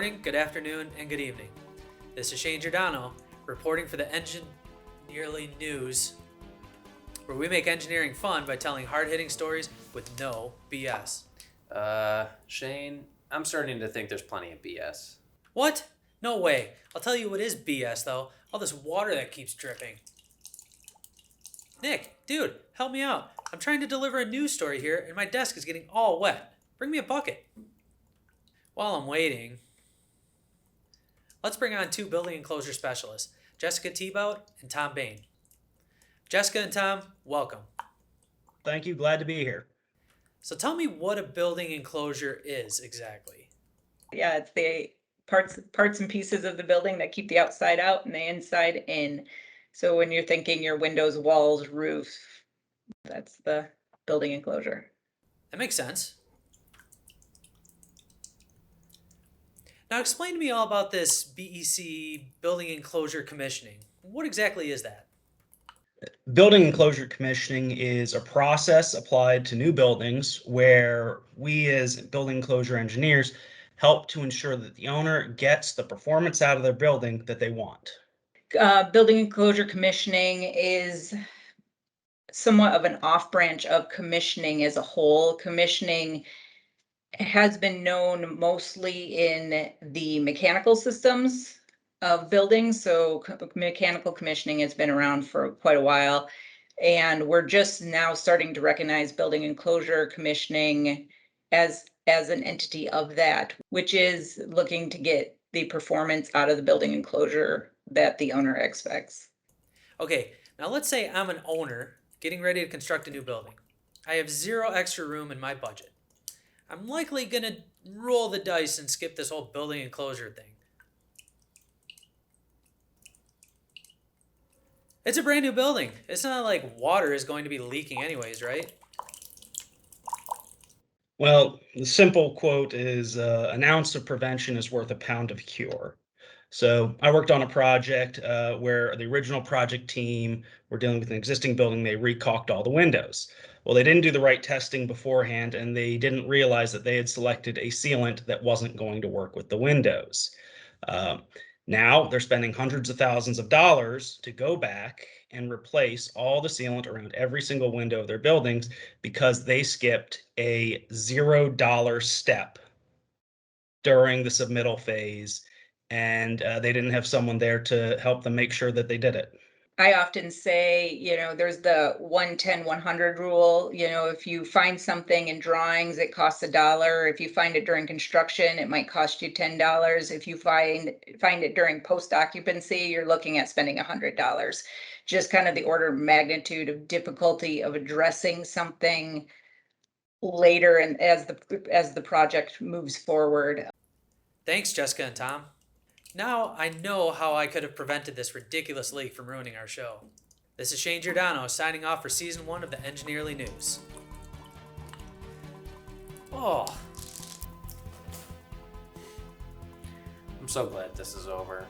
morning, good afternoon, and good evening. This is Shane Giordano reporting for the Engi-Nearly News, where we make engineering fun by telling hard-hitting stories with no BS. Shane, I'm starting to think there's plenty of BS. What? No way. I'll tell you what is BS, though. All this water that keeps dripping. Nick, dude, help me out. I'm trying to deliver a news story here, and my desk is getting all wet. Bring me a bucket. While I'm waiting, let's bring on two building enclosure specialists, Jessica Thiebout and Tom Bane. Jessica and Tom, welcome. Thank you. Glad to be here. So tell me what a building enclosure is exactly. Yeah, it's the parts and pieces of the building that keep the outside out and the inside in. So when you're thinking your windows, walls, roof, that's the building enclosure. That makes sense. Now explain to me all about this BEC, Building Enclosure Commissioning. What exactly is that? Building enclosure commissioning is a process applied to new buildings where we as building enclosure engineers help to ensure that the owner gets the performance out of their building that they want. Building enclosure commissioning is somewhat of an off branch of commissioning as a whole. Commissioning has been known mostly in the mechanical systems of buildings. So mechanical commissioning has been around for quite a while. And we're just now starting to recognize building enclosure commissioning as an entity of that, which is looking to get the performance out of the building enclosure that the owner expects. Okay, now let's say I'm an owner getting ready to construct a new building. I have zero extra room in my budget. I'm likely gonna roll the dice and skip this whole building enclosure thing. It's a brand new building. It's not like water is going to be leaking anyways, right? Well, the simple quote is an ounce of prevention is worth a pound of cure. So I worked on a project where the original project team were dealing with an existing building. They recaulked all the windows. Well, they didn't do the right testing beforehand, and they didn't realize that they had selected a sealant that wasn't going to work with the windows. Now they're spending hundreds of thousands of dollars to go back and replace all the sealant around every single window of their buildings because they skipped a $0 step during the submittal phase, and they didn't have someone there to help them make sure that they did it. I often say, there's the 110-100 rule. If you find something in drawings, it costs $1. If you find it during construction, it might cost you $10. If you find it during post-occupancy, you're looking at spending $100. Just kind of the order of magnitude of difficulty of addressing something later and as the project moves forward. Thanks, Jessica and Tom. Now I know how I could have prevented this ridiculous leak from ruining our show. This is Shane Giordano signing off for Season 1 of the Engi-Nearly News. Oh. I'm so glad this is over.